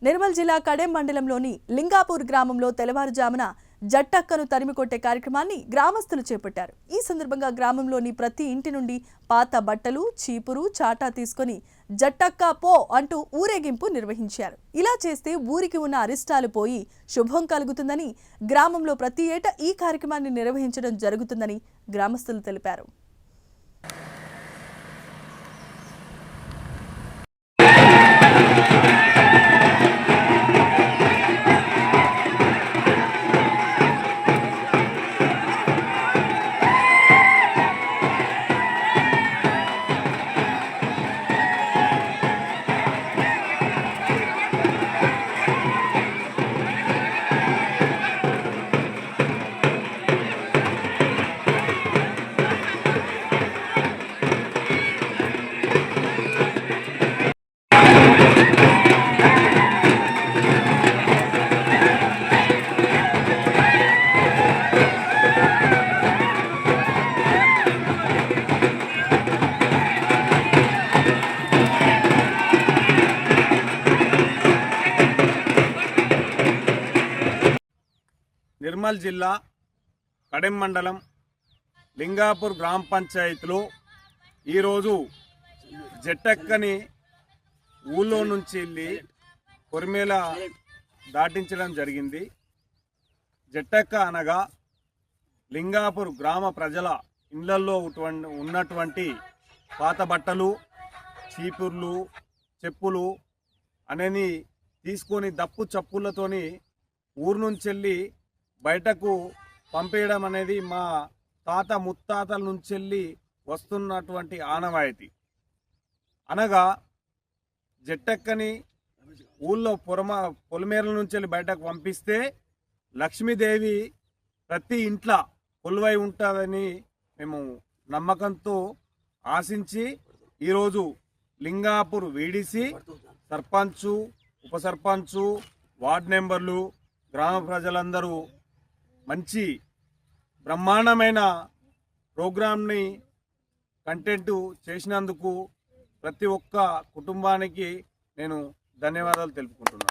నిర్మల్ జిల్లా కడెం మండలంలోని లింగాపూర్ గ్రామంలో తెల్లవారుజామున జట్టక్కను తరిమికొట్టే కార్యక్రమాన్ని గ్రామస్తులు చేపట్టారు. ఈ సందర్భంగా గ్రామంలోని ప్రతి ఇంటి నుండి పాత బట్టలు, చీపురు, చాటా తీసుకొని జట్టక్క పో అంటూ ఊరేగింపు నిర్వహించారు. ఇలా చేస్తే ఊరికి ఉన్న అరిష్టాలు పోయి శుభం కలుగుతుందని, గ్రామంలో ప్రతి ఏటా ఈ కార్యక్రమాన్ని నిర్వహించడం జరుగుతుందని గ్రామస్తులు తెలిపారు. నిర్మల్ జిల్లా కడెం మండలం లింగాపూర్ గ్రామ పంచాయతీలో ఈరోజు జట్టక్కని ఊళ్ళో నుంచి వెళ్ళి కొరిమేల దాటించడం జరిగింది. జట్టక్క అనగా లింగాపూర్ గ్రామ ప్రజల ఇళ్లల్లో ఉన్నటువంటి పాత బట్టలు, చీపుర్లు, చెప్పులు అనేది తీసుకొని దప్పు చప్పులతోని ఊరు నుంచి వెళ్ళి బయటకు పంపేయడం అనేది మా తాత ముత్తాతల నుంచి వెళ్ళి వస్తున్నటువంటి ఆనవాయితీ. అనగా జట్టక్కని ఊళ్ళో పొలిమేరల నుంచి వెళ్ళి బయటకు పంపిస్తే లక్ష్మీదేవి ప్రతి ఇంట్లో కొలువై ఉంటుందని మేము నమ్మకంతో ఆశించి ఈరోజు లింగాపూర్ వీడిసి సర్పంచు, ఉప సర్పంచు, వార్డు మెంబర్లు, గ్రామ ప్రజలందరూ మంచి బ్రహ్మాండమైన ప్రోగ్రాంని కంటెంట్ చేసినందుకు ప్రతి ఒక్క కుటుంబానికి నేను ధన్యవాదాలు తెలుపుకుంటున్నాను.